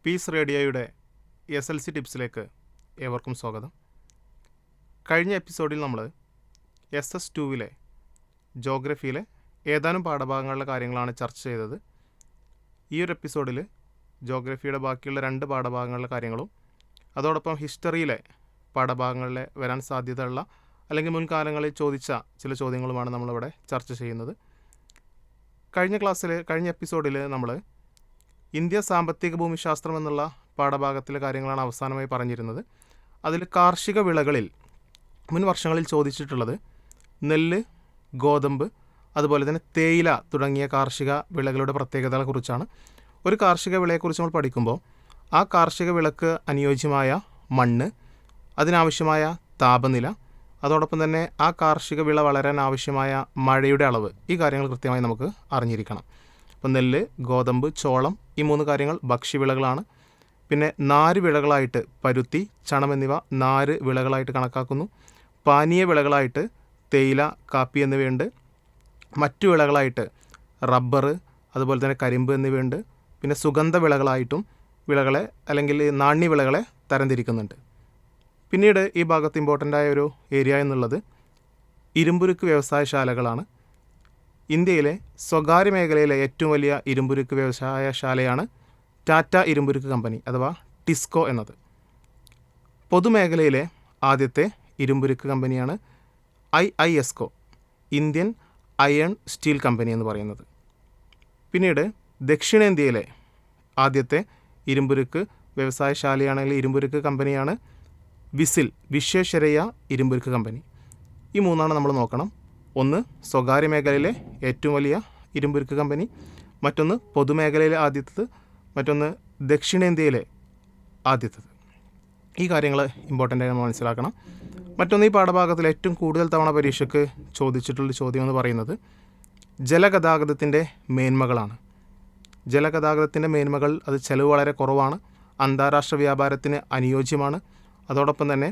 Piece റേഡിയോയുടെ SLC ടിപ്സിലേക്ക് ഏവർക്കും സ്വാഗതം. കഴിഞ്ഞ എപ്പിസോഡിൽ നമ്മൾ SS2 ജോഗ്രഫിയിലെ ഏതാനും പാഠഭാഗങ്ങളുടെ കാര്യങ്ങളാണ് ചർച്ച ചെയ്തത്. ഈ ഒരു എപ്പിസോഡിൽ ജോഗ്രഫിയുടെ ബാക്കിയുള്ള 2 പാഠഭാഗങ്ങളുടെ കാര്യങ്ങളും അതോടൊപ്പം ഹിസ്റ്ററിയിലെ പാഠഭാഗങ്ങളിൽ വരാൻ സാധ്യതയുള്ള അല്ലെങ്കിൽ മുൻകാലങ്ങളിൽ ചോദിച്ച ചില ചോദ്യങ്ങളുമാണ് നമ്മളിവിടെ ചർച്ച ചെയ്യുന്നത്. കഴിഞ്ഞ എപ്പിസോഡിൽ നമ്മൾ ഇന്ത്യ സാമ്പത്തിക ഭൂമിശാസ്ത്രം എന്നുള്ള പാഠഭാഗത്തിലെ കാര്യങ്ങളാണ് അവസാനമായി പറഞ്ഞിരുന്നത്. അതിൽ കാർഷിക വിളകളിൽ മുൻ വർഷങ്ങളിൽ ചോദിച്ചിട്ടുള്ളത് നെല്ല്, ഗോതമ്പ്, അതുപോലെ തന്നെ തേയില തുടങ്ങിയ കാർഷിക വിളകളുടെ പ്രത്യേകതകളെക്കുറിച്ചാണ്. ഒരു കാർഷിക വിളയെക്കുറിച്ച് നമ്മൾ പഠിക്കുമ്പോൾ ആ കാർഷിക വിളക്ക് അനുയോജ്യമായ മണ്ണ്, അതിനാവശ്യമായ താപനില, അതോടൊപ്പം തന്നെ ആ കാർഷിക വിള വളരാൻ ആവശ്യമായ മഴയുടെ അളവ്, ഈ കാര്യങ്ങൾ കൃത്യമായി നമുക്ക് അറിഞ്ഞിരിക്കണം. അപ്പോൾ നെല്ല്, ഗോതമ്പ്, ചോളം ഈ 3 കാര്യങ്ങൾ ഭക്ഷ്യവിളകളാണ്. പിന്നെ 4 വിളകളായിട്ട് പരുത്തി, ചണം എന്നിവ 4 വിളകളായിട്ട് കണക്കാക്കുന്നു. പാനീയ വിളകളായിട്ട് തേയില, കാപ്പി എന്നിവയുണ്ട്. മറ്റു വിളകളായിട്ട് റബ്ബർ, അതുപോലെ തന്നെ കരിമ്പ് എന്നിവയുണ്ട്. പിന്നെ സുഗന്ധ വിളകളായിട്ടും വിളകളെ അല്ലെങ്കിൽ നാണ്യവിളകളെ തരംതിരിക്കുന്നുണ്ട്. പിന്നീട് ഈ ഭാഗത്ത് ഇമ്പോർട്ടൻ്റ് ആയ ഒരു ഏരിയ എന്നുള്ളത് ഇരുമ്പുരുക്ക് വ്യവസായശാലകളാണ്. ഇന്ത്യയിലെ സ്വകാര്യ മേഖലയിലെ ഏറ്റവും വലിയ ഇരുമ്പുരുക്ക് വ്യവസായശാലയാണ് ടാറ്റ ഇരുമ്പുരുക്ക് കമ്പനി അഥവാ ടിസ്കോ എന്നത്. പൊതുമേഖലയിലെ ആദ്യത്തെ ഇരുമ്പുരുക്ക് കമ്പനിയാണ് IISCO, Indian iron steel company എന്ന് പറയുന്നത്. പിന്നീട് ദക്ഷിണേന്ത്യയിലെ ആദ്യത്തെ ഇരുമ്പുരുക്ക് വ്യവസായശാലയാണെങ്കിൽ ഇരുമ്പുരുക്ക് കമ്പനിയാണ് വിസിൽ, വിശ്വേശ്വരയ്യ ഇരുമ്പുരുക്ക് കമ്പനി. ഈ 3 നമ്മൾ നോക്കണം. ഒന്ന് സ്വകാര്യ മേഖലയിലെ ഏറ്റവും വലിയ ഇരുമ്പുരുക്ക് കമ്പനി, മറ്റൊന്ന് പൊതുമേഖലയിലെ ആദ്യത്തേത്, മറ്റൊന്ന് ദക്ഷിണേന്ത്യയിലെ ആദ്യത്തേത്. ഈ കാര്യങ്ങൾ ഇമ്പോർട്ടൻ്റ് ആയി നമ്മൾ മനസ്സിലാക്കണം. മറ്റൊന്ന്, ഈ പാഠഭാഗത്തിൽ ഏറ്റവും കൂടുതൽ തവണ പരീക്ഷയ്ക്ക് ചോദിച്ചിട്ടുള്ള ചോദ്യം എന്ന് പറയുന്നത് ജലഗതാഗതത്തിൻ്റെ മേന്മകളാണ്. ജലഗതാഗതത്തിൻ്റെ മേന്മകൾ, അത് ചെലവ് വളരെ കുറവാണ്, അന്താരാഷ്ട്ര വ്യാപാരത്തിന് അനുയോജ്യമാണ്, അതോടൊപ്പം തന്നെ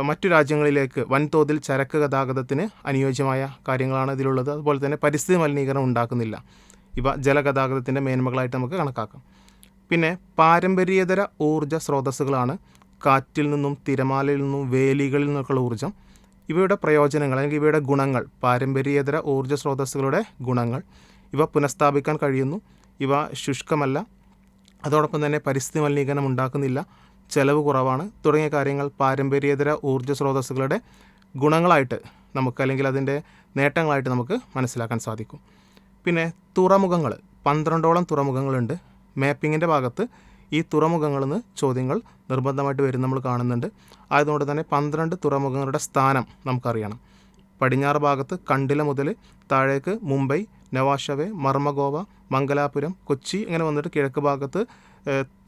മറ്റു രാജ്യങ്ങളിലേക്ക് വൻതോതിൽ ചരക്ക് ഗതാഗതത്തിന് അനുയോജ്യമായ കാര്യങ്ങളാണ് ഇതിലുള്ളത്. അതുപോലെ തന്നെ പരിസ്ഥിതി മലിനീകരണം ഉണ്ടാക്കുന്നില്ല. ഇവ ജലഗതാഗതത്തിൻ്റെ മേന്മകളായിട്ട് നമുക്ക് കണക്കാക്കാം. പിന്നെ പാരമ്പര്യേതര ഊർജ്ജ സ്രോതസ്സുകളാണ് കാറ്റിൽ നിന്നും, തിരമാലയിൽ നിന്നും, വേലികളിൽ നിന്നൊക്കെയുള്ള ഊർജ്ജം. ഇവയുടെ പ്രയോജനങ്ങൾ അല്ലെങ്കിൽ ഇവയുടെ ഗുണങ്ങൾ, പാരമ്പര്യേതര ഊർജ്ജ സ്രോതസ്സുകളുടെ ഗുണങ്ങൾ: ഇവ പുനഃസ്ഥാപിക്കാൻ കഴിയുന്നു, ഇവ ശുഷ്കമല്ല, അതോടൊപ്പം തന്നെ പരിസ്ഥിതി മലിനീകരണം ഉണ്ടാക്കുന്നില്ല, ചെലവ് കുറവാണ് തുടങ്ങിയ കാര്യങ്ങൾ പാരമ്പര്യേതര ഊർജ്ജ സ്രോതസ്സുകളുടെ ഗുണങ്ങളായിട്ട് നമുക്ക് അല്ലെങ്കിൽ അതിൻ്റെ നേട്ടങ്ങളായിട്ട് നമുക്ക് മനസ്സിലാക്കാൻ സാധിക്കും. പിന്നെ തുറമുഖങ്ങൾ, 12ഓളം തുറമുഖങ്ങളുണ്ട്. മാപ്പിങ്ങിൻ്റെ ഭാഗത്ത് ഈ തുറമുഖങ്ങളിൽ നിന്ന് ചോദ്യങ്ങൾ നിർബന്ധമായിട്ട് വരും നമ്മൾ കാണുന്നുണ്ട്. ആയതുകൊണ്ട് തന്നെ 12 തുറമുഖങ്ങളുടെ സ്ഥാനം നമുക്കറിയണം. പടിഞ്ഞാറ് ഭാഗത്ത് കണ്ടില മുതൽ താഴേക്ക് മുംബൈ, നവാഷവെ, മർമഗോവ, മംഗലാപുരം, കൊച്ചി ഇങ്ങനെ വന്നിട്ട് കിഴക്ക് ഭാഗത്ത്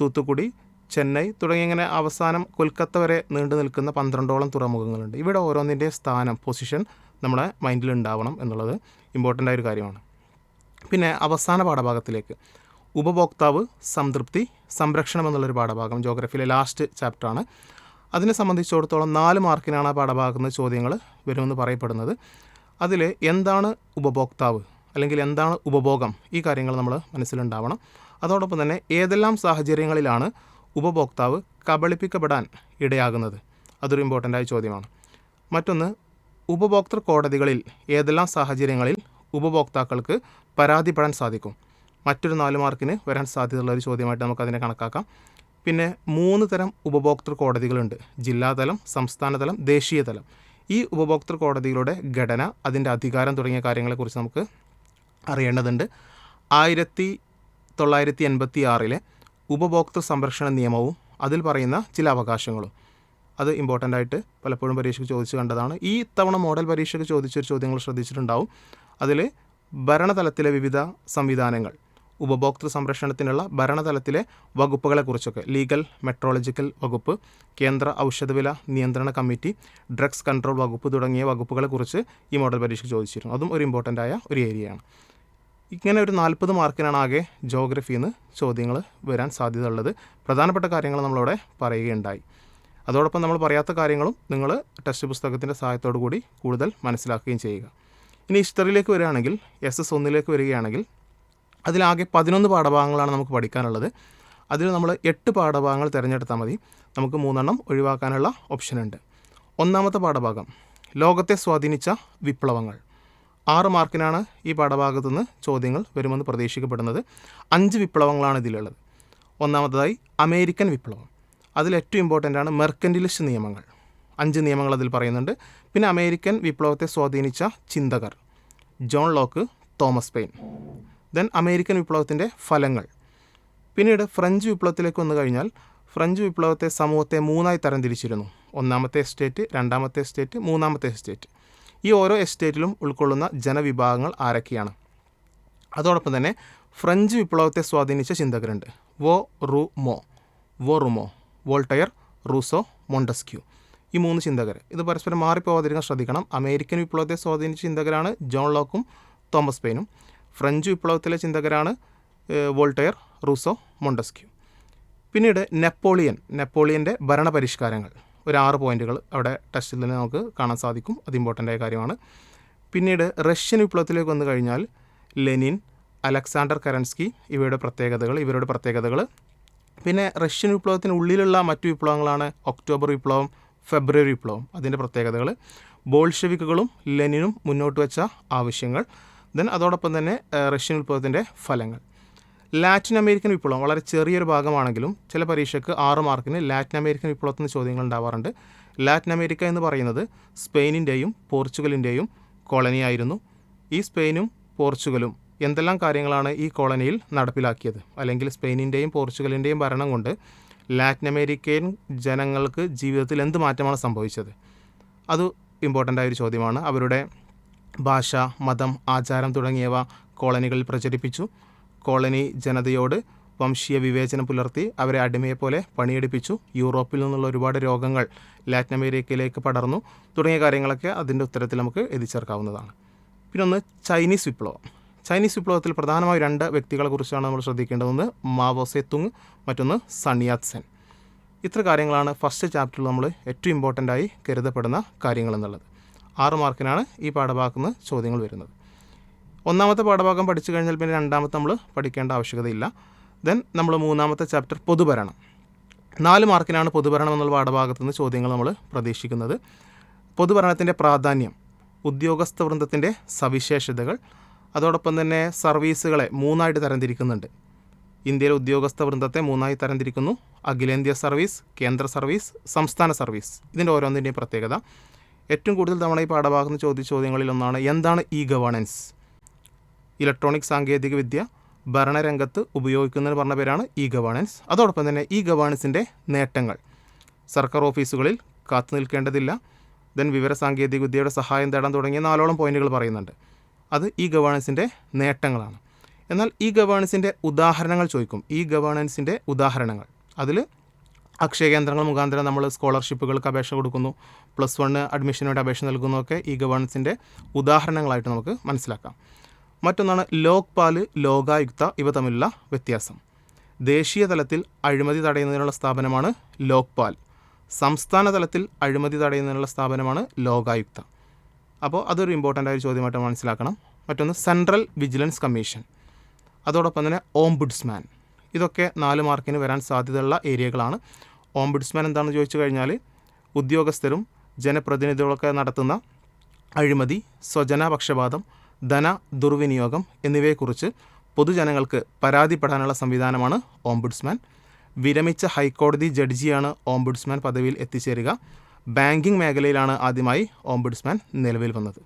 തൂത്തുക്കുടി, ചെന്നൈ തുടങ്ങി ഇങ്ങനെ അവസാനം കൊൽക്കത്ത വരെ നീണ്ടു നിൽക്കുന്ന 12ഓളം തുറമുഖങ്ങളുണ്ട്. ഇവിടെ ഓരോന്നിൻ്റെ സ്ഥാനം, പൊസിഷൻ നമ്മുടെ മൈൻഡിൽ ഉണ്ടാവണം എന്നുള്ളത് ഇമ്പോർട്ടൻ്റ് ആയൊരു കാര്യമാണ്. പിന്നെ അവസാന പാഠഭാഗത്തിലേക്ക് ഉപഭോക്താവ്, സംതൃപ്തി, സംരക്ഷണം എന്നുള്ളൊരു പാഠഭാഗം ജോഗ്രഫിയിലെ ലാസ്റ്റ് ചാപ്റ്ററാണ്. അതിനെ സംബന്ധിച്ചിടത്തോളം 4 മാർക്കിനാണ് ആ പാഠഭാഗത്ത് നിന്ന് ചോദ്യങ്ങൾ വരുമെന്ന് പറയപ്പെടുന്നത്. അതിൽ എന്താണ് ഉപഭോക്താവ് അല്ലെങ്കിൽ എന്താണ് ഉപഭോഗം, ഈ കാര്യങ്ങൾ നമ്മൾ മനസ്സിലുണ്ടാവണം. അതോടൊപ്പം തന്നെ ഏതെല്ലാം സാഹചര്യങ്ങളിലാണ് ഉപഭോക്താവ് കബളിപ്പിക്കപ്പെടാൻ ഇടയാകുന്നത്, അതൊരു ഇമ്പോർട്ടൻ്റ് ആയ ചോദ്യമാണ്. മറ്റൊന്ന്, ഉപഭോക്തൃ കോടതികളിൽ ഏതെല്ലാം സാഹചര്യങ്ങളിൽ ഉപഭോക്താക്കൾക്ക് പരാതിപ്പെടാൻ സാധിക്കും, മറ്റൊരു 4 മാർക്കിന് വരാൻ സാധ്യതയുള്ള ഒരു ചോദ്യമായിട്ട് നമുക്കതിനെ കണക്കാക്കാം. പിന്നെ 3 തരം ഉപഭോക്തൃ കോടതികളുണ്ട്: ജില്ലാതലം, സംസ്ഥാനതലം, ദേശീയ തലം. ഈ ഉപഭോക്തൃ കോടതികളുടെ ഘടന, അതിൻ്റെ അധികാരം തുടങ്ങിയ കാര്യങ്ങളെക്കുറിച്ച് നമുക്ക് അറിയേണ്ടതുണ്ട്. 1986 ഉപഭോക്തൃ സംരക്ഷണ നിയമവും അതിൽ പറയുന്ന ചില അവകാശങ്ങളും, അത് ഇമ്പോർട്ടൻ്റ് ആയിട്ട് പലപ്പോഴും പരീക്ഷയ്ക്ക് ചോദിച്ചു കണ്ടതാണ്. ഈ തവണ മോഡൽ പരീക്ഷയ്ക്ക് ചോദിച്ചൊരു ചോദ്യങ്ങൾ ശ്രദ്ധിച്ചിട്ടുണ്ടാവും. അതിൽ ഭരണതലത്തിലെ വിവിധ സംവിധാനങ്ങൾ, ഉപഭോക്തൃ സംരക്ഷണത്തിനുള്ള ഭരണതലത്തിലെ വകുപ്പുകളെക്കുറിച്ചൊക്കെ, ലീഗൽ മെട്രോളജിക്കൽ വകുപ്പ്, കേന്ദ്ര ഔഷധവില നിയന്ത്രണ കമ്മിറ്റി, ഡ്രഗ്സ് കൺട്രോൾ വകുപ്പ് തുടങ്ങിയ വകുപ്പുകളെക്കുറിച്ച് ഈ മോഡൽ പരീക്ഷയ്ക്ക് ചോദിച്ചിരുന്നു. അതും ഒരു ഇമ്പോർട്ടൻ്റ് ആയ ഒരു ഏരിയയാണ്. ഇങ്ങനെ ഒരു 40 മാർക്കിനാണ് ആകെ ജോഗ്രഫിയിൽ നിന്ന് ചോദ്യങ്ങൾ വരാൻ സാധ്യതയുള്ളത്. പ്രധാനപ്പെട്ട കാര്യങ്ങൾ നമ്മളിവിടെ പറയുകയുണ്ടായി. അതോടൊപ്പം നമ്മൾ പറയാത്ത കാര്യങ്ങളും നിങ്ങൾ ടെക്സ്റ്റ് പുസ്തകത്തിൻ്റെ സഹായത്തോടു കൂടി കൂടുതൽ മനസ്സിലാക്കുകയും ചെയ്യുക. ഇനി ഹിസ്റ്ററിയിലേക്ക് വരികയാണെങ്കിൽ, SS1 വരികയാണെങ്കിൽ അതിലാകെ 11 പാഠഭാഗങ്ങളാണ് നമുക്ക് പഠിക്കാനുള്ളത്. അതിൽ നമ്മൾ 8 പാഠഭാഗങ്ങൾ തിരഞ്ഞെടുത്താൽ മതി. നമുക്ക് 3 ഒഴിവാക്കാനുള്ള ഓപ്ഷനുണ്ട്. ഒന്നാമത്തെ പാഠഭാഗം ലോകത്തെ സ്വാധീനിച്ച വിപ്ലവങ്ങൾ. 6 മാർക്കിനാണ് ഈ പാഠഭാഗത്തു നിന്ന് ചോദ്യങ്ങൾ വരുമെന്ന് പ്രതീക്ഷിക്കപ്പെടുന്നത്. 5 വിപ്ലവങ്ങളാണ് ഇതിലുള്ളത്. ഒന്നാമതായി അമേരിക്കൻ വിപ്ലവം. അതിൽ ഏറ്റവും ഇമ്പോർട്ടൻ്റ് ആണ് മെർക്കൻറ്റിലിസ്റ്റ് നിയമങ്ങൾ. 5 നിയമങ്ങൾ അതിൽ പറയുന്നുണ്ട്. പിന്നെ അമേരിക്കൻ വിപ്ലവത്തെ സ്വാധീനിച്ച ചിന്തകർ John Locke, Thomas Paine. Then American വിപ്ലവത്തിൻ്റെ ഫലങ്ങൾ. പിന്നീട് ഫ്രഞ്ച് വിപ്ലവത്തിലേക്ക് വന്നു കഴിഞ്ഞാൽ ഫ്രഞ്ച് വിപ്ലവത്തെ സമൂഹത്തെ 3ആയി തരംതിരിച്ചിരുന്നു. ഒന്നാമത്തെ എസ്റ്റേറ്റ്, രണ്ടാമത്തെ എസ്റ്റേറ്റ്, മൂന്നാമത്തെ എസ്റ്റേറ്റ്. ഈ ഓരോ എസ്റ്റേറ്റിലും ഉൾക്കൊള്ളുന്ന ജനവിഭാഗങ്ങൾ ആരൊക്കെയാണ്? അതോടൊപ്പം തന്നെ ഫ്രഞ്ച് വിപ്ലവത്തെ സ്വാധീനിച്ച ചിന്തകരുണ്ട്. വോറുമോ, വോൾട്ടയർ, റൂസോ, മോണ്ടസ്ക്യൂ. ഈ 3 ചിന്തകർ. ഇത് പരസ്പരം മാറിപ്പോവാതിരിക്കാൻ ശ്രദ്ധിക്കണം. അമേരിക്കൻ വിപ്ലവത്തെ സ്വാധീനിച്ച ചിന്തകരാണ് ജോൺ ലോക്കും തോമസ് പെയിനും. ഫ്രഞ്ച് വിപ്ലവത്തിലെ ചിന്തകരാണ് വോൾട്ടയർ, റൂസോ, മോണ്ടസ്ക്യൂ. പിന്നീട് നെപ്പോളിയൻ്റെ ഭരണപരിഷ്കാരങ്ങൾ. ഒരു 6 പോയിന്റുകൾ അവിടെ ടെസ്റ്റിൽ നിന്ന് നമുക്ക് കാണാൻ സാധിക്കും. അത് ഇമ്പോർട്ടൻ്റ് ആയ കാര്യമാണ്. പിന്നീട് റഷ്യൻ വിപ്ലവത്തിലേക്ക് വന്നു കഴിഞ്ഞാൽ ലെനിൻ, അലക്സാണ്ടർ കരൻസ്കി ഇവരുടെ പ്രത്യേകതകൾ. പിന്നെ റഷ്യൻ വിപ്ലവത്തിനുള്ളിലുള്ള മറ്റു വിപ്ലവങ്ങളാണ് ഒക്ടോബർ വിപ്ലവം, ഫെബ്രുവരി വിപ്ലവം, അതിൻ്റെ പ്രത്യേകതകൾ. ബോൾഷെവിക്കുകളും ലെനിനും മുന്നോട്ട് വെച്ച ആവശ്യങ്ങൾ. ദെൻ അതോടൊപ്പം തന്നെ റഷ്യൻ വിപ്ലവത്തിൻ്റെ ഫലങ്ങൾ. ലാറ്റിൻ അമേരിക്കൻ വിപ്ലവം വളരെ ചെറിയൊരു ഭാഗമാണെങ്കിലും ചില പരീക്ഷയ്ക്ക് 6 മാർക്കിന് ലാറ്റിൻ അമേരിക്കൻ വിപ്ലവത്തിൽ നിന്ന് ചോദ്യങ്ങൾ ഉണ്ടാവാറുണ്ട്. ലാറ്റിൻ അമേരിക്ക എന്ന് പറയുന്നത് സ്പെയിനിൻ്റെയും പോർച്ചുഗലിൻ്റെയും കോളനിയായിരുന്നു. ഈ സ്പെയിനും പോർച്ചുഗലും എന്തെല്ലാം കാര്യങ്ങളാണ് ഈ കോളനിയിൽ നടപ്പിലാക്കിയത്? അല്ലെങ്കിൽ സ്പെയിനിൻ്റെയും പോർച്ചുഗലിൻ്റെയും ഭരണം കൊണ്ട് ലാറ്റിൻ അമേരിക്കൻ ജനങ്ങൾക്ക് ജീവിതത്തിൽ എന്ത് മാറ്റമാണ് സംഭവിച്ചത്? അത് ഇമ്പോർട്ടൻ്റ് ആയൊരു ചോദ്യമാണ്. അവരുടെ ഭാഷ, മതം, ആചാരം തുടങ്ങിയവ കോളനികളിൽ പ്രചരിപ്പിച്ചു. കോളനി ജനതയോട് വംശീയ വിവേചനം പുലർത്തി അവരെ അടിമയെപ്പോലെ പണിയെടുപ്പിച്ചു. യൂറോപ്പിൽ നിന്നുള്ള ഒരുപാട് രോഗങ്ങൾ ലാറ്റിൻ അമേരിക്കയിലേക്ക് പടർന്നു. തുടങ്ങിയ കാര്യങ്ങളൊക്കെ അതിൻ്റെ ഉത്തരത്തിൽ നമുക്ക് എത്തിച്ചേർക്കാവുന്നതാണ്. പിന്നെ ഒന്ന് ചൈനീസ് വിപ്ലവം. ചൈനീസ് വിപ്ലവത്തിൽ പ്രധാനമായും 2 വ്യക്തികളെക്കുറിച്ചാണ് നമ്മൾ ശ്രദ്ധിക്കേണ്ടത്. മാവോ സെ തുങ്, മറ്റൊന്ന് സൺ യാത് സെൻ. ഇത്ര കാര്യങ്ങളാണ് ഫസ്റ്റ് ചാപ്റ്ററിൽ നമ്മൾ ഏറ്റവും ഇമ്പോർട്ടൻ്റ് ആയി കരുതപ്പെടുന്ന കാര്യങ്ങൾ എന്നുള്ളത്. 6 മാർക്കിനാണ് ഈ പാഠഭാഗത്ത് നിന്ന് ചോദ്യങ്ങൾ വരുന്നത്. ഒന്നാമത്തെ പാഠഭാഗം പഠിച്ചു കഴിഞ്ഞാൽ പിന്നെ രണ്ടാമത്തെ നമ്മൾ പഠിക്കേണ്ട ആവശ്യകതയില്ല. ദെൻ നമ്മൾ 3ാമത്തെ ചാപ്റ്റർ പൊതുഭരണം. 4 മാർക്കിനാണ് പൊതുഭരണം എന്നുള്ള പാഠഭാഗത്ത് നിന്ന് ചോദ്യങ്ങൾ നമ്മൾ പ്രതീക്ഷിക്കുന്നത്. പൊതുഭരണത്തിൻ്റെ പ്രാധാന്യം, ഉദ്യോഗസ്ഥ വൃന്ദത്തിൻ്റെ സവിശേഷതകൾ, അതോടൊപ്പം തന്നെ സർവീസുകളെ 3ആയിട്ട് തരംതിരിക്കുന്നുണ്ട്. ഇന്ത്യയിലെ ഉദ്യോഗസ്ഥ വൃന്ദത്തെ 3ആയി തരംതിരിക്കുന്നു. അഖിലേന്ത്യാ സർവീസ്, കേന്ദ്ര സർവീസ്, സംസ്ഥാന സർവീസ്. ഇതിൻ്റെ ഓരോന്നിൻ്റെയും പ്രത്യേകത. ഏറ്റവും കൂടുതൽ തവണ ഈ പാഠഭാഗത്ത് നിന്ന് ചോദിച്ച ചോദ്യങ്ങളിൽ ഒന്നാണ് എന്താണ് ഇ ഗവേണൻസ്? ഇലക്ട്രോണിക് സാങ്കേതിക വിദ്യ ഭരണരംഗത്ത് ഉപയോഗിക്കുന്നതിന് പറഞ്ഞ പേരാണ് ഇ ഗവേണൻസ്. അതോടൊപ്പം തന്നെ ഇ ഗവേണൻസിൻ്റെ നേട്ടങ്ങൾ. സർക്കാർ ഓഫീസുകളിൽ കാത്തു നിൽക്കേണ്ടതില്ല. ദെൻ വിവരസാങ്കേതിക വിദ്യയുടെ സഹായം തേടാൻ തുടങ്ങിയ 4ഓളം പോയിന്റുകൾ പറയുന്നുണ്ട്. അത് ഇ ഗവേണൻസിൻ്റെ നേട്ടങ്ങളാണ്. എന്നാൽ ഇ ഗവേണൻസിൻ്റെ ഉദാഹരണങ്ങൾ ചോദിക്കും. ഇ ഗവേണൻസിൻ്റെ ഉദാഹരണങ്ങൾ അതിൽ അക്ഷയ കേന്ദ്രങ്ങൾ മുഖാന്തരം നമ്മൾ സ്കോളർഷിപ്പുകൾക്ക് അപേക്ഷ കൊടുക്കുന്നു, +1 അഡ്മിഷനുമായിട്ട് അപേക്ഷ നൽകുന്നതൊക്കെ ഇ ഗവേണൻസിൻ്റെ ഉദാഹരണങ്ങളായിട്ട് നമുക്ക് മനസ്സിലാക്കാം. മറ്റൊന്നാണ് ലോക്പാൽ, ലോകായുക്ത. ഇവ തമ്മിലുള്ള വ്യത്യാസം. ദേശീയ തലത്തിൽ അഴിമതി തടയുന്നതിനുള്ള സ്ഥാപനമാണ് ലോക്പാൽ. സംസ്ഥാന തലത്തിൽ അഴിമതി തടയുന്നതിനുള്ള സ്ഥാപനമാണ് ലോകായുക്ത. അപ്പോൾ അതൊരു ഇമ്പോർട്ടൻ്റ് ആയ ചോദ്യമായിട്ട് മനസ്സിലാക്കണം. മറ്റൊന്ന് സെൻട്രൽ വിജിലൻസ് കമ്മീഷൻ. അതോടൊപ്പം തന്നെ ഓംബുഡ്സ്മാൻ. ഇതൊക്കെ 4 മാർക്കിന് വരാൻ സാധ്യതയുള്ള ഏരിയകളാണ്. ഓംബുഡ്സ്മാൻ എന്താണെന്ന് ചോദിച്ചു കഴിഞ്ഞാൽ ഉദ്യോഗസ്ഥരും ജനപ്രതിനിധികളൊക്കെ നടത്തുന്ന അഴിമതി, സ്വജനപക്ഷപാതം, ധന ദുർവിനിയോഗം എന്നിവയെക്കുറിച്ച് പൊതുജനങ്ങൾക്ക് പരാതിപ്പെടാനുള്ള സംവിധാനമാണ് ഓംബുഡ്സ്മാൻ. വിരമിച്ച ഹൈക്കോടതി ജഡ്ജിയാണ് ഓംബുഡ്സ്മാൻ പദവിയിൽ എത്തിച്ചേരുക. ബാങ്കിംഗ് മേഖലയിലാണ് ആദ്യമായി ഓംബുഡ്സ്മാൻ നിലവിൽ വന്നത്.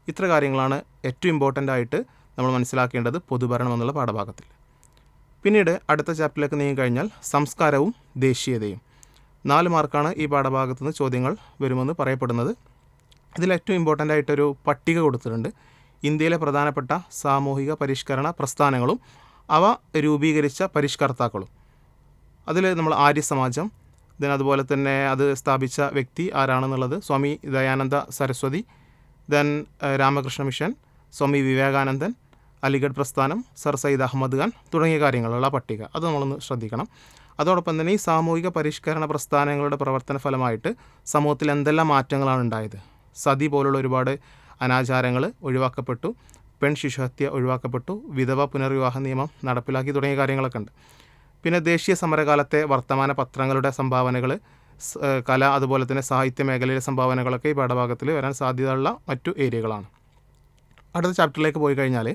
ഇത്ര കാര്യങ്ങളാണ് ഏറ്റവും ഇമ്പോർട്ടൻ്റ് ആയിട്ട് നമ്മൾ മനസ്സിലാക്കേണ്ടത് പൊതുഭരണം എന്നുള്ള പാഠഭാഗത്തിൽ. പിന്നീട് അടുത്ത ചാപ്റ്ററിലേക്ക് നീങ്ങിക്കഴിഞ്ഞാൽ സംസ്കാരവും ദേശീയതയും. 4 മാർക്കാണ് ഈ പാഠഭാഗത്തു നിന്ന് ചോദ്യങ്ങൾ വരുമെന്ന് പറയപ്പെടുന്നത്. ഇതിൽ ഏറ്റവും ഇമ്പോർട്ടൻ്റ് ആയിട്ടൊരു പട്ടിക കൊടുത്തിട്ടുണ്ട്. ഇന്ത്യയിലെ പ്രധാനപ്പെട്ട സാമൂഹിക പരിഷ്കരണ പ്രസ്ഥാനങ്ങളും അവ രൂപീകരിച്ച പരിഷ്കർത്താക്കളും. അതിൽ നമ്മൾ ആര്യ സമാജം, അതുപോലെ തന്നെ അത് സ്ഥാപിച്ച വ്യക്തി ആരാണെന്നുള്ളത് സ്വാമി ദയാനന്ദ സരസ്വതി, ദെൻ രാമകൃഷ്ണ മിഷൻ, സ്വാമി വിവേകാനന്ദൻ, അലിഗഡ് പ്രസ്ഥാനം, സർ സയ്യിദ് അഹമ്മദ് ഖാൻ തുടങ്ങിയ കാര്യങ്ങളുള്ള പട്ടിക. അത് നമ്മളൊന്ന് ശ്രദ്ധിക്കണം. അതോടൊപ്പം തന്നെ ഈ സാമൂഹിക പരിഷ്കരണ പ്രസ്ഥാനങ്ങളുടെ പ്രവർത്തന ഫലമായിട്ട് സമൂഹത്തിൽ എന്തെല്ലാം മാറ്റങ്ങളാണ് ഉണ്ടായത്? സതി പോലുള്ള ഒരുപാട് അനാചാരങ്ങൾ പിന്നെ ദേശീയ സമരകാലത്തെ വർത്തമാന പത്രങ്ങളുടെ സംഭാവനകൾ, കല, അതുപോലെ തന്നെ സാഹിത്യ മേഖലയിലെ സംഭാവനകളൊക്കെ ഈ പാഠഭാഗത്തിൽ വരാൻ സാധ്യതയുള്ള മറ്റു ഏരിയകളാണ്. അടുത്ത ചാപ്റ്ററിലേക്ക് പോയി കഴിഞ്ഞാൽ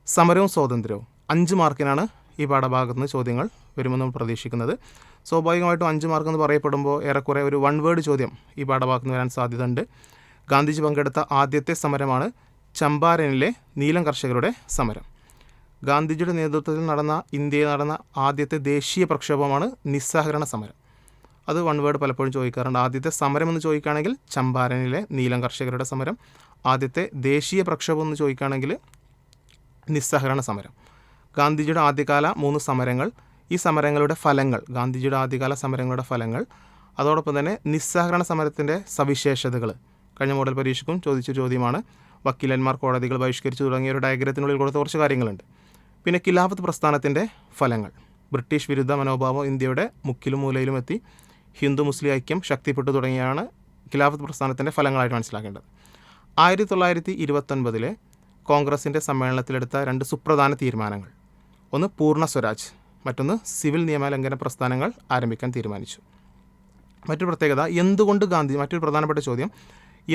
സമരവും സ്വാതന്ത്ര്യവും 5 മാർക്കിനാണ് ഈ പാഠഭാഗത്ത് നിന്ന് ചോദ്യങ്ങൾ വരുമെന്ന് നമ്മൾ പ്രതീക്ഷിക്കുന്നത്. സ്വാഭാവികമായിട്ടും 5 മാർക്ക് എന്ന് പറയപ്പെടുമ്പോൾ ഏറെക്കുറെ ഒരു 1 വേർഡ് ചോദ്യം ഈ പാഠഭാഗത്ത് നിന്ന് വരാൻ സാധ്യതയുണ്ട്. ഗാന്ധിജി പങ്കെടുത്ത ആദ്യത്തെ സമരമാണ് ചമ്പാരനിലെ നീലം കർഷകരുടെ സമരം. ഗാന്ധിജിയുടെ നേതൃത്വത്തിൽ ഇന്ത്യയിൽ നടന്ന ആദ്യത്തെ ദേശീയ പ്രക്ഷോഭമാണ് നിസ്സഹകരണ സമരം. അത് 1 വേർഡ് പലപ്പോഴും ചോദിക്കാറുണ്ട്. ആദ്യത്തെ സമരം എന്ന് ചോദിക്കുകയാണെങ്കിൽ ചമ്പാരനിലെ നീലം കർഷകരുടെ സമരം. ആദ്യത്തെ ദേശീയ പ്രക്ഷോഭം എന്ന് ചോദിക്കുകയാണെങ്കിൽ നിസ്സഹകരണ സമരം. ഗാന്ധിജിയുടെ ആദ്യകാല 3 സമരങ്ങൾ, ഈ സമരങ്ങളുടെ ഫലങ്ങൾ, ഗാന്ധിജിയുടെ ആദ്യകാല സമരങ്ങളുടെ ഫലങ്ങൾ, അതോടൊപ്പം തന്നെ നിസ്സഹകരണ സമരത്തിൻ്റെ സവിശേഷതകൾ കഴിഞ്ഞ മോഡൽ പരീക്ഷയ്ക്കും ചോദിച്ച ചോദ്യമാണ്. വക്കീലന്മാർ കോടതികൾ ബഹിഷ്കരിച്ചു തുടങ്ങിയ ഒരു ഡയഗ്രത്തിനുള്ളിൽ കൊടുത്ത കുറച്ച് കാര്യങ്ങളുണ്ട്. പിന്നെ ഖിലാഫത്ത് പ്രസ്ഥാനത്തിൻ്റെ ഫലങ്ങൾ, ബ്രിട്ടീഷ് വിരുദ്ധ മനോഭാവം ഇന്ത്യയുടെ മുക്കിലും മൂലയിലും എത്തി, ഹിന്ദു മുസ്ലിം ഐക്യം ശക്തിപ്പെട്ടു തുടങ്ങിയാണ് ഖിലാഫത്ത് പ്രസ്ഥാനത്തിൻ്റെ ഫലങ്ങളായിട്ട് മനസ്സിലാക്കേണ്ടത്. 1929 കോൺഗ്രസിൻ്റെ സമ്മേളനത്തിലെടുത്ത 2 സുപ്രധാന തീരുമാനങ്ങൾ, ഒന്ന് പൂർണ്ണ സ്വരാജ്, മറ്റൊന്ന് സിവിൽ നിയമലംഘന പ്രസ്ഥാനങ്ങൾ ആരംഭിക്കാൻ തീരുമാനിച്ചു. മറ്റൊരു പ്രത്യേകത, മറ്റൊരു പ്രധാനപ്പെട്ട ചോദ്യം,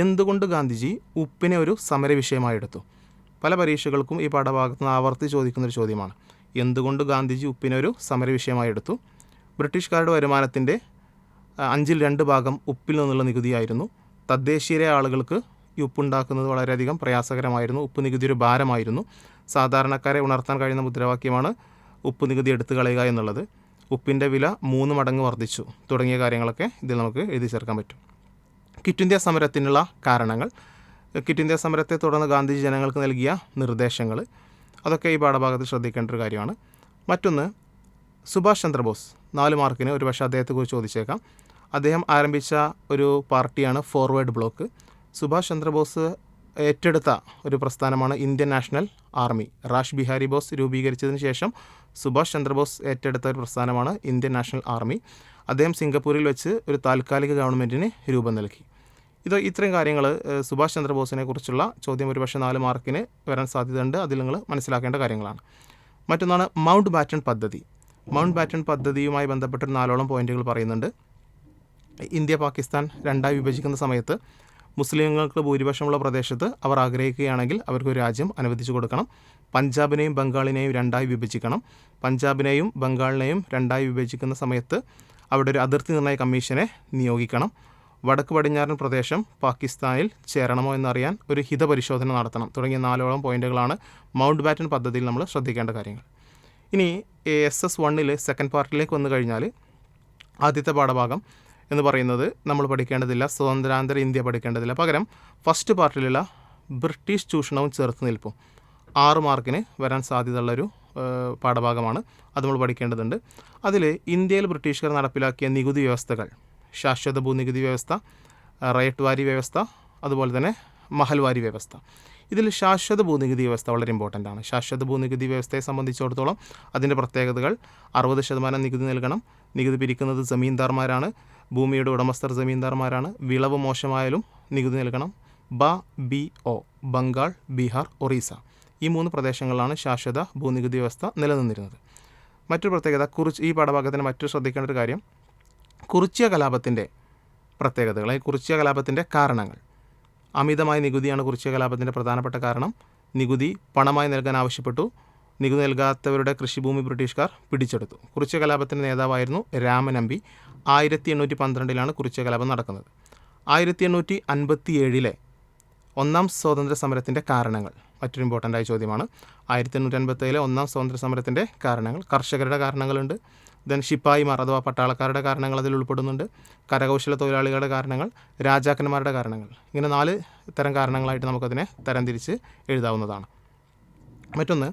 എന്തുകൊണ്ട് ഗാന്ധിജി ഉപ്പിനെ ഒരു സമര വിഷയമായി എടുത്തു? പല പരീക്ഷകൾക്കും ഈ പാഠഭാഗത്ത് നിന്ന് ആവർത്തിച്ച് ചോദിക്കുന്നൊരു ചോദ്യമാണ്. എന്തുകൊണ്ട് ഗാന്ധിജി ഉപ്പിനെ ഒരു സമര വിഷയമായി എടുത്തു? ബ്രിട്ടീഷുകാരുടെ വരുമാനത്തിൻ്റെ 2 ഭാഗം ഉപ്പിൽ നിന്നുള്ള നികുതിയായിരുന്നു. തദ്ദേശീയരായ ആളുകൾക്ക് ഈ ഉപ്പുണ്ടാക്കുന്നത് വളരെയധികം പ്രയാസകരമായിരുന്നു. ഉപ്പ് നികുതി ഒരു ഭാരമായിരുന്നു. സാധാരണക്കാരെ ഉണർത്താൻ കഴിയുന്ന മുദ്രാവാക്യമാണ് ഉപ്പ് നികുതി എടുത്തു കളയുക എന്നുള്ളത്. ഉപ്പിൻ്റെ വില 3 മടങ്ങ് വർദ്ധിച്ചു തുടങ്ങിയ കാര്യങ്ങളൊക്കെ ഇതിൽ നമുക്ക് എഴുതി ചേർക്കാൻ പറ്റും. ക്വിറ്റ് ഇന്ത്യ സമരത്തിനുള്ള കാരണങ്ങൾ, ക്വിറ്റ് ഇന്ത്യ സമരത്തെ തുടർന്ന് ഗാന്ധിജി ജനങ്ങൾക്ക് നൽകിയ നിർദ്ദേശങ്ങൾ, അതൊക്കെ ഈ പാഠഭാഗത്ത് ശ്രദ്ധിക്കേണ്ട ഒരു കാര്യമാണ്. മറ്റൊന്ന്, സുഭാഷ് ചന്ദ്രബോസ് 4 മാർക്കിന് ഒരു പക്ഷേ അദ്ദേഹത്തെക്കുറിച്ച് ചോദിച്ചേക്കാം. അദ്ദേഹം ആരംഭിച്ച ഒരു പാർട്ടിയാണ് ഫോർവേഡ് ബ്ലോക്ക്. സുഭാഷ് ചന്ദ്രബോസ് ഏറ്റെടുത്ത ഒരു പ്രസ്ഥാനമാണ് Indian National Army. Rash Behari Bose രൂപീകരിച്ചതിന് ശേഷം സുഭാഷ് ചന്ദ്രബോസ് ഏറ്റെടുത്ത ഒരു പ്രസ്ഥാനമാണ് ഇന്ത്യൻ നാഷണൽ ആർമി. അദ്ദേഹം സിംഗപ്പൂരിൽ വെച്ച് ഒരു താൽക്കാലിക ഗവൺമെൻറ്റിന് രൂപം നൽകി. ഇത്രയും കാര്യങ്ങൾ സുഭാഷ് ചന്ദ്രബോസിനെ കുറിച്ചുള്ള ചോദ്യം ഒരു പക്ഷേ 4 മാർക്കിന് വരാൻ സാധ്യതയുണ്ട്. അതിൽ നിങ്ങൾ മനസ്സിലാക്കേണ്ട കാര്യങ്ങളാണ്. മറ്റൊന്നാണ് മൗണ്ട് ബാറ്റൺ പദ്ധതി. മൗണ്ട് ബാറ്റൺ പദ്ധതിയുമായി ബന്ധപ്പെട്ട 4ഓളം പോയിന്റുകൾ പറയുന്നുണ്ട്. ഇന്ത്യ പാകിസ്ഥാൻ 2ആയി വിഭജിക്കുന്ന സമയത്ത് മുസ്ലിങ്ങൾക്ക് ഭൂരിപക്ഷമുള്ള പ്രദേശത്ത് അവർ ആഗ്രഹിക്കുകയാണെങ്കിൽ അവർക്കൊരു രാജ്യം അനുവദിച്ചു കൊടുക്കണം. പഞ്ചാബിനെയും ബംഗാളിനെയും 2ആയി വിഭജിക്കണം. പഞ്ചാബിനെയും ബംഗാളിനെയും 2ആയി വിഭജിക്കുന്ന സമയത്ത് അവിടെ ഒരു അതിർത്തി നിർണ്ണയ കമ്മീഷനെ നിയോഗിക്കണം. വടക്ക് പടിഞ്ഞാറൻ പ്രദേശം പാകിസ്ഥാനിൽ ചേരണമോ എന്നറിയാൻ ഒരു ഹിതപരിശോധന നടത്തണം. തുടങ്ങിയ 4ഓളം പോയിന്റുകളാണ് മൗണ്ട് ബാറ്റൺ പദ്ധതിയിൽ നമ്മൾ ശ്രദ്ധിക്കേണ്ട കാര്യങ്ങൾ. ഇനി SS1 സെക്കൻഡ് പാർട്ടിലേക്ക് വന്നു കഴിഞ്ഞാൽ ആദ്യത്തെ പാഠഭാഗം എന്ന് പറയുന്നത് നമ്മൾ പഠിക്കേണ്ടതില്ല, സ്വതന്ത്രാന്തര ഇന്ത്യ പഠിക്കേണ്ടതില്ല. പകരം ഫസ്റ്റ് പാർട്ടിലുള്ള ബ്രിട്ടീഷ് ചൂഷണവും ചെറുത്ത് നിൽപ്പും 6 മാർക്കിന് വരാൻ സാധ്യതയുള്ളൊരു പാഠഭാഗമാണ്. അത് നമ്മൾ പഠിക്കേണ്ടതുണ്ട്. അതിൽ ഇന്ത്യയിൽ ബ്രിട്ടീഷുകാർ നടപ്പിലാക്കിയ നികുതി വ്യവസ്ഥകൾ, ശാശ്വത ഭൂനികുതി വ്യവസ്ഥ, റയറ്റ് വാരി വ്യവസ്ഥ, അതുപോലെ തന്നെ മഹൽവാരി വ്യവസ്ഥ. ഇതിൽ ശാശ്വത ഭൂനികുതി വ്യവസ്ഥ വളരെ ഇമ്പോർട്ടൻ്റ് ആണ്. ശാശ്വത ഭൂനികുതി വ്യവസ്ഥയെ സംബന്ധിച്ചിടത്തോളം അതിൻ്റെ പ്രത്യേകതകൾ 60% നികുതി നൽകണം. നികുതി പിരിക്കുന്നത് ജമീന്ദാർമാരാണ്. ഭൂമിയുടെ ഉടമസ്ഥർ ജമീന്ദാർമാരാണ്. വിളവ് മോശമായാലും നികുതി നൽകണം. BO ബംഗാൾ, ബീഹാർ, ഒറീസ ഈ 3 പ്രദേശങ്ങളിലാണ് ശാശ്വത ഭൂനികുതി വ്യവസ്ഥ നിലനിന്നിരുന്നത്. മറ്റൊരു പ്രത്യേകത, ഈ പാഠഭാഗത്തിന് മറ്റൊരു ശ്രദ്ധിക്കേണ്ട ഒരു കാര്യം, കുറിച്യ കലാപത്തിൻ്റെ പ്രത്യേകതകൾ, കുറിച്യ കലാപത്തിൻ്റെ കാരണങ്ങൾ. അമിതമായ നികുതിയാണ് കുറിച്യ കലാപത്തിൻ്റെ പ്രധാനപ്പെട്ട കാരണം. നികുതി പണമായി നൽകാൻ ആവശ്യപ്പെട്ടു. നികുതി നൽകാത്തവരുടെ കൃഷിഭൂമി ബ്രിട്ടീഷുകാർ പിടിച്ചെടുത്തു. കുറിച്യ കലാപത്തിൻ്റെ നേതാവായിരുന്നു രാമനമ്പി. 1812 കുറിച്യ കലാപം നടക്കുന്നത്. 1857 ഒന്നാം സ്വാതന്ത്ര്യ സമരത്തിൻ്റെ കാരണങ്ങൾ മറ്റൊരു ഇമ്പോർട്ടൻ്റായ ചോദ്യമാണ്. 1857 ഒന്നാം സ്വാതന്ത്ര്യ സമരത്തിൻ്റെ കാരണങ്ങൾ, കർഷകരുടെ കാരണങ്ങളുണ്ട്. ദെൻ ശിപ്പായിമാർ അഥവാ പട്ടാളക്കാരുടെ കാരണങ്ങൾ അതിൽ ഉൾപ്പെടുന്നുണ്ട്. കരകൗശല തൊഴിലാളികളുടെ കാരണങ്ങൾ, രാജാക്കന്മാരുടെ കാരണങ്ങൾ. ഇങ്ങനെ 4 തരം കാരണങ്ങളായിട്ട് നമുക്കതിനെ തരംതിരിച്ച് എഴുതാവുന്നതാണ്. മറ്റൊന്ന്,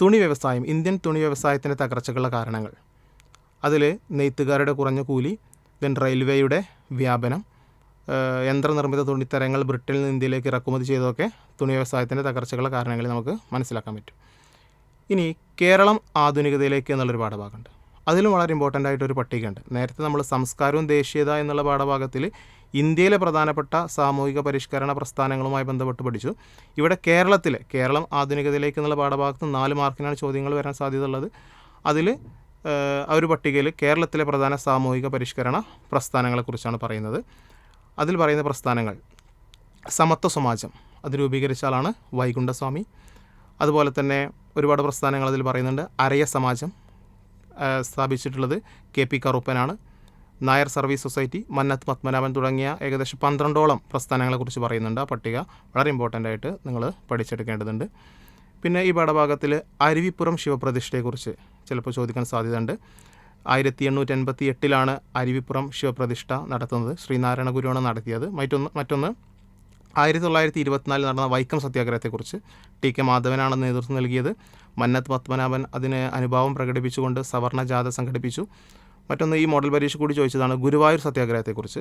തുണി വ്യവസായം, ഇന്ത്യൻ തുണി വ്യവസായത്തിൻ്റെ തകർച്ചകളുടെ കാരണങ്ങൾ. അതിൽ നെയ്ത്തുകാരുടെ കുറഞ്ഞ കൂലി, ദെൻ റെയിൽവേയുടെ വ്യാപനം, യന്ത്രനിർമ്മിത തുണിത്തരങ്ങൾ ബ്രിട്ടനിൽ നിന്ന് ഇന്ത്യയിലേക്ക് ഇറക്കുമതി ചെയ്തതൊക്കെ തുണി വ്യവസായത്തിൻ്റെ തകർച്ചകളുടെ കാരണങ്ങൾ നമുക്ക് മനസ്സിലാക്കാൻ പറ്റും. ഇനി കേരളം ആധുനികതയിലേക്ക് എന്നുള്ളൊരു പാഠഭാഗമുണ്ട്. അതിലും വളരെ ഇമ്പോർട്ടൻ്റ് ആയിട്ടൊരു പട്ടികയുണ്ട്. നേരത്തെ നമ്മൾ സംസ്കാരവും ദേശീയത എന്നുള്ള പാഠഭാഗത്തിൽ ഇന്ത്യയിലെ പ്രധാനപ്പെട്ട സാമൂഹിക പരിഷ്കരണ പ്രസ്ഥാനങ്ങളുമായി ബന്ധപ്പെട്ട് പഠിച്ചു. ഇവിടെ കേരളം ആധുനികതയിലേക്ക് എന്നുള്ള പാഠഭാഗത്ത് 4 മാർക്കിനാണ് ചോദ്യങ്ങൾ വരാൻ സാധ്യതയുള്ളത്. അതിൽ ആ ഒരു പട്ടികയിൽ കേരളത്തിലെ പ്രധാന സാമൂഹിക പരിഷ്കരണ പ്രസ്ഥാനങ്ങളെക്കുറിച്ചാണ് പറയുന്നത്. അതിൽ പറയുന്ന പ്രസ്ഥാനങ്ങൾ സമത്വ സമാജം, അത് രൂപീകരിച്ച ആളാണ് വൈകുണ്ഠസ്വാമി. അതുപോലെ തന്നെ ഒരുപാട് പ്രസ്ഥാനങ്ങൾ അതിൽ പറയുന്നുണ്ട്. അരയ സമാജം സ്ഥാപിച്ചിട്ടുള്ളത് KP കറുപ്പനാണ്. നായർ സർവീസ് സൊസൈറ്റി, മന്നത്ത് പത്മനാഭൻ തുടങ്ങിയ ഏകദേശം 12ഓളം പ്രസ്ഥാനങ്ങളെക്കുറിച്ച് പറയുന്നുണ്ട്. ആ പട്ടിക വളരെ ഇമ്പോർട്ടൻ്റ് ആയിട്ട് നിങ്ങൾ പഠിച്ചെടുക്കേണ്ടതുണ്ട്. പിന്നെ ഈ പാഠഭാഗത്തിൽ അരുവിപ്പുറം ശിവപ്രതിഷ്ഠയെക്കുറിച്ച് ചിലപ്പോൾ ചോദിക്കാൻ സാധ്യതയുണ്ട്. 1888 അരുവിപ്പുറം ശിവപ്രതിഷ്ഠ നടത്തുന്നത്. ശ്രീനാരായണ ഗുരുവാണ് നടത്തിയത്. മറ്റൊന്ന് 1924 നടന്ന വൈക്കം സത്യാഗ്രഹത്തെക്കുറിച്ച് TK മാധവനാണ് നേതൃത്വം നൽകിയത്. മന്നത്ത് പത്മനാഭൻ അതിന് അനുഭാവം പ്രകടിപ്പിച്ചുകൊണ്ട് സവർണ ജാഥ സംഘടിപ്പിച്ചു. മറ്റൊന്ന് ഈ മോഡൽ പരീക്ഷ കൂടി ചോദിച്ചതാണ് ഗുരുവായൂർ സത്യാഗ്രഹത്തെക്കുറിച്ച്.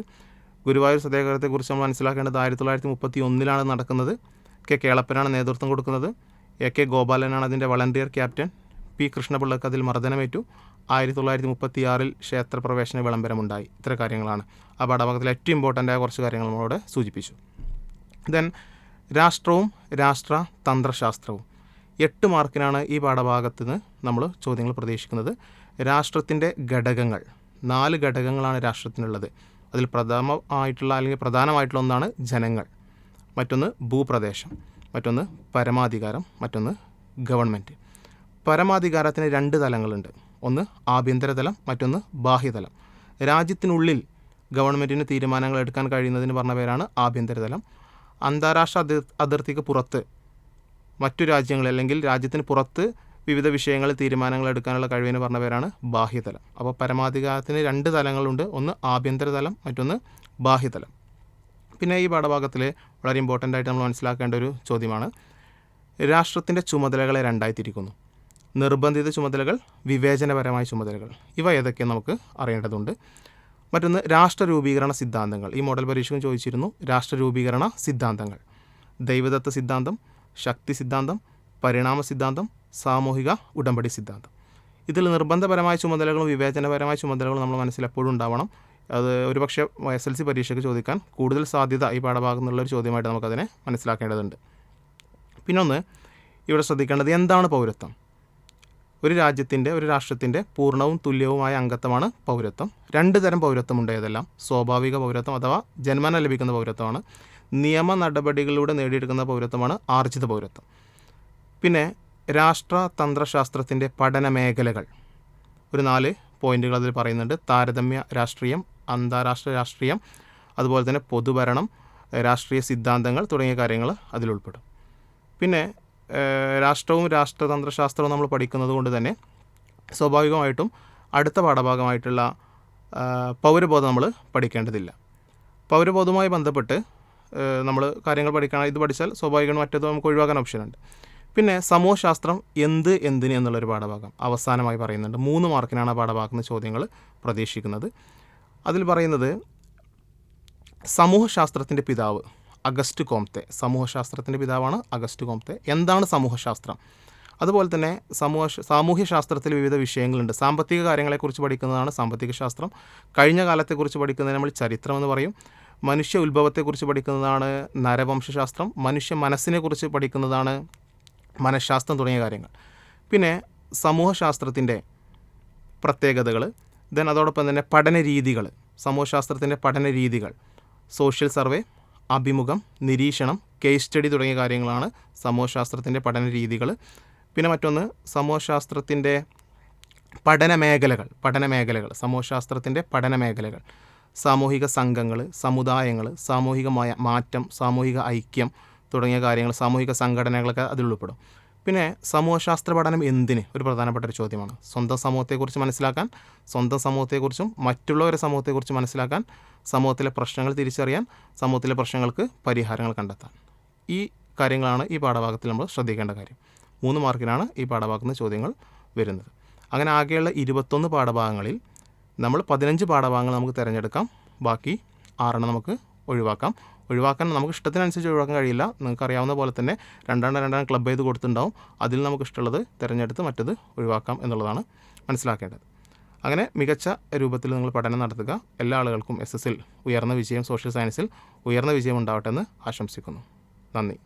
ഗുരുവായൂർ സത്യാഗ്രഹത്തെക്കുറിച്ച് നമ്മൾ മനസ്സിലാക്കേണ്ടത് 1931 നടക്കുന്നത്. കേളപ്പനാണ് നേതൃത്വം കൊടുക്കുന്നത്. AK ഗോപാലനാണ് അതിൻ്റെ വളണ്ടിയർ ക്യാപ്റ്റൻ. P കൃഷ്ണപിള്ളക്ക് അതിൽ മർദ്ദനമേറ്റു. 1936 ക്ഷേത്രപ്രവേശന വിളംബരമുണ്ടായി. ഇത്ര കാര്യങ്ങളാണ് ആ പാഠഭാഗത്തിൽ ഏറ്റവും ഇമ്പോർട്ടൻ്റ് ആയ കുറച്ച് കാര്യങ്ങൾ നമ്മളോട് സൂചിപ്പിച്ചു. ദെൻ രാഷ്ട്രവും രാഷ്ട്ര തന്ത്രശാസ്ത്രവും 8 മാർക്കിനാണ് ഈ പാഠഭാഗത്ത് നിന്ന് നമ്മൾ ചോദ്യങ്ങൾ പ്രതീക്ഷിക്കുന്നത്. രാഷ്ട്രത്തിൻ്റെ ഘടകങ്ങൾ, 4 ഘടകങ്ങളാണ് രാഷ്ട്രത്തിനുള്ളത്. അതിൽ പ്രധാനമായിട്ടുള്ള ഒന്നാണ് ജനങ്ങൾ, മറ്റൊന്ന് ഭൂപ്രദേശം, മറ്റൊന്ന് പരമാധികാരം, മറ്റൊന്ന് ഗവൺമെൻറ്. പരമാധികാരത്തിന് 2 തലങ്ങളുണ്ട്. ഒന്ന് ആഭ്യന്തരതലം, മറ്റൊന്ന് ബാഹ്യതലം. രാജ്യത്തിനുള്ളിൽ ഗവൺമെൻറ്റിന് തീരുമാനങ്ങൾ എടുക്കാൻ കഴിയുന്നതിന് പറഞ്ഞ പേരാണ് ആഭ്യന്തരതലം. അന്താരാഷ്ട്ര അതിർത്തിക്ക് പുറത്ത് മറ്റു രാജ്യങ്ങൾ അല്ലെങ്കിൽ രാജ്യത്തിന് പുറത്ത് വിവിധ വിഷയങ്ങളിൽ തീരുമാനങ്ങൾ എടുക്കാനുള്ള കഴിവിന് പറഞ്ഞ പേരാണ് ബാഹ്യതലം. അപ്പോൾ പരമാധികാരത്തിന് 2 തലങ്ങളുണ്ട്. ഒന്ന് ആഭ്യന്തരതലം, മറ്റൊന്ന് ബാഹ്യതലം. പിന്നെ ഈ പാഠഭാഗത്തിൽ വളരെ ഇമ്പോർട്ടൻ്റ് ആയിട്ട് നമ്മൾ മനസ്സിലാക്കേണ്ട ഒരു ചോദ്യമാണ് രാഷ്ട്രത്തിൻ്റെ ചുമതലകളെ 2ആയി തിരിക്കുന്നു. നിർബന്ധിത ചുമതലകൾ, വിവേചനപരമായ ചുമതലകൾ. ഇവ ഏതൊക്കെ നമുക്ക് അറിയേണ്ടതുണ്ട്. മറ്റൊന്ന് രാഷ്ട്രരൂപീകരണ സിദ്ധാന്തങ്ങൾ. ഈ മോഡൽ പരീക്ഷയ്ക്കും ചോദിച്ചിരുന്നു. രാഷ്ട്രരൂപീകരണ സിദ്ധാന്തങ്ങൾ: ദൈവദത്ത സിദ്ധാന്തം, ശക്തി സിദ്ധാന്തം, പരിണാമ സിദ്ധാന്തം, സാമൂഹിക ഉടമ്പടി സിദ്ധാന്തം. ഇതിൽ നിർബന്ധപരമായ ചുമതലകളും വിവേചനപരമായ ചുമതലകളും നമ്മൾ മനസ്സിലെപ്പോഴും ഉണ്ടാവണം. അത് ഒരുപക്ഷെ SLC പരീക്ഷയ്ക്ക് ചോദിക്കാൻ കൂടുതൽ സാധ്യത ഈ പാഠഭാഗത്തു നിന്നുള്ളൊരു ചോദ്യമായിട്ട് നമുക്കതിനെ മനസ്സിലാക്കേണ്ടതുണ്ട്. പിന്നൊന്ന് ഇവിടെ ശ്രദ്ധിക്കേണ്ടത് എന്താണ് പൗരത്വം? ഒരു രാഷ്ട്രത്തിൻ്റെ പൂർണ്ണവും തുല്യവുമായ അംഗത്വമാണ് പൗരത്വം. 2 തരം പൗരത്വമുണ്ട്. ഏതെല്ലാം? സ്വാഭാവിക പൗരത്വം അഥവാ ജന്മന ലഭിക്കുന്ന പൗരത്വമാണ്. നിയമ നടപടികളിലൂടെ നേടിയെടുക്കുന്ന പൗരത്വമാണ് ആർജിത പൗരത്വം. പിന്നെ രാഷ്ട്രതന്ത്രശാസ്ത്രത്തിൻ്റെ പഠന മേഖലകൾ ഒരു 4 പോയിന്റുകൾ അതിൽ പറയുന്നുണ്ട്. താരതമ്യ രാഷ്ട്രീയം, അന്താരാഷ്ട്ര രാഷ്ട്രീയം, അതുപോലെ തന്നെ പൊതുഭരണം, രാഷ്ട്രീയ സിദ്ധാന്തങ്ങൾ തുടങ്ങിയ കാര്യങ്ങൾ അതിലുൾപ്പെടും. പിന്നെ രാഷ്ട്രവും രാഷ്ട്രതന്ത്രശാസ്ത്രവും നമ്മൾ പഠിക്കുന്നത് കൊണ്ട് തന്നെ സ്വാഭാവികമായിട്ടും അടുത്ത പാഠഭാഗമായിട്ടുള്ള പൗരബോധം നമ്മൾ പഠിക്കേണ്ടതില്ല. പൗരബോധവുമായി ബന്ധപ്പെട്ട് നമ്മൾ കാര്യങ്ങൾ ഇത് പഠിച്ചാൽ സ്വാഭാവികമായും മറ്റേത് നമുക്ക് ഒഴിവാക്കാൻ ഓപ്ഷനുണ്ട്. പിന്നെ സമൂഹശാസ്ത്രം എന്തിന് എന്നുള്ളൊരു പാഠഭാഗം അവസാനമായി പറയുന്നുണ്ട്. 3 മാർക്കിനാണ് ആ പാഠഭാഗത്ത് നിന്ന് ചോദ്യങ്ങൾ പ്രതീക്ഷിക്കുന്നത്. അതിൽ പറയുന്നത് സമൂഹശാസ്ത്രത്തിൻ്റെ പിതാവ് അഗസ്റ്റ് കോംതെ. സമൂഹശാസ്ത്രത്തിൻ്റെ പിതാവാണ് അഗസ്റ്റ് കോംതെ. എന്താണ് സമൂഹശാസ്ത്രം? അതുപോലെ തന്നെ സാമൂഹ്യശാസ്ത്രത്തിൽ വിവിധ വിഷയങ്ങളുണ്ട്. സാമ്പത്തിക കാര്യങ്ങളെക്കുറിച്ച് പഠിക്കുന്നതാണ് സാമ്പത്തിക ശാസ്ത്രം. കഴിഞ്ഞ കാലത്തെക്കുറിച്ച് പഠിക്കുന്നതിന് നമ്മൾ ചരിത്രം എന്ന് പറയും. മനുഷ്യ ഉത്ഭവത്തെക്കുറിച്ച് പഠിക്കുന്നതാണ് നരവംശശാസ്ത്രം. മനുഷ്യ മനസ്സിനെക്കുറിച്ച് പഠിക്കുന്നതാണ് മനഃശാസ്ത്രം തുടങ്ങിയ കാര്യങ്ങൾ. പിന്നെ സമൂഹശാസ്ത്രത്തിൻ്റെ പ്രത്യേകതകൾ, അതോടൊപ്പം തന്നെ പഠനരീതികൾ, സമൂഹശാസ്ത്രത്തിൻ്റെ പഠനരീതികൾ, സോഷ്യൽ സർവേ, അഭിമുഖം, നിരീക്ഷണം, കേസ് സ്റ്റഡി തുടങ്ങിയ കാര്യങ്ങളാണ് സമൂഹശാസ്ത്രത്തിൻ്റെ പഠനരീതികൾ. പിന്നെ മറ്റൊന്ന് സമൂഹശാസ്ത്രത്തിൻ്റെ പഠനമേഖലകൾ, സമൂഹശാസ്ത്രത്തിൻ്റെ പഠനമേഖലകൾ, സാമൂഹിക സംഘങ്ങൾ, സമുദായങ്ങൾ, സാമൂഹിക മാറ്റം, സാമൂഹിക ഐക്യം തുടങ്ങിയ കാര്യങ്ങൾ, സാമൂഹിക സംഘടനകളൊക്കെ അതിലുൾപ്പെടും. പിന്നെ സമൂഹശാസ്ത്ര പഠനം എന്തിന് ഒരു പ്രധാനപ്പെട്ട ഒരു ചോദ്യമാണ്. സ്വന്തം സമൂഹത്തെക്കുറിച്ച് മനസ്സിലാക്കാൻ, സ്വന്തം സമൂഹത്തെക്കുറിച്ചും മറ്റുള്ളവരുടെ സമൂഹത്തെക്കുറിച്ച് മനസ്സിലാക്കാൻ, സമൂഹത്തിലെ പ്രശ്നങ്ങൾ തിരിച്ചറിയാൻ, സമൂഹത്തിലെ പ്രശ്നങ്ങൾക്ക് പരിഹാരങ്ങൾ കണ്ടെത്താൻ. ഈ കാര്യങ്ങളാണ് ഈ പാഠഭാഗത്തിൽ നമ്മൾ ശ്രദ്ധിക്കേണ്ട കാര്യം. 3 മാർക്കിനാണ് ഈ പാഠഭാഗത്ത് നിന്ന് ചോദ്യങ്ങൾ വരുന്നത്. അങ്ങനെ ആകെയുള്ള 21 പാഠഭാഗങ്ങളിൽ നമ്മൾ 15 പാഠഭാഗങ്ങൾ നമുക്ക് തിരഞ്ഞെടുക്കാം. ബാക്കി 6 നമുക്ക് ഒഴിവാക്കാൻ നമുക്ക് ഇഷ്ടത്തിനനുസരിച്ച് ഒഴിവാക്കാൻ കഴിയില്ല. നിങ്ങൾക്ക് അറിയാവുന്ന പോലെ തന്നെ 2 ക്ലബ് ചെയ്ത് കൊടുത്തിട്ടുണ്ടാവും. അതിൽ നമുക്ക് ഇഷ്ടമുള്ളത് തിരഞ്ഞെടുത്ത് മറ്റത് ഒഴിവാക്കാം എന്നുള്ളതാണ് മനസ്സിലാക്കേണ്ടത്. അങ്ങനെ മികച്ച രൂപത്തിൽ നിങ്ങൾ പഠനം നടത്തുക. എല്ലാ ആളുകൾക്കും SSL ഉയർന്ന വിജയം, സോഷ്യൽ സയൻസിൽ ഉയർന്ന വിജയം ഉണ്ടാവട്ടെ എന്ന് ആശംസിക്കുന്നു. നന്ദി.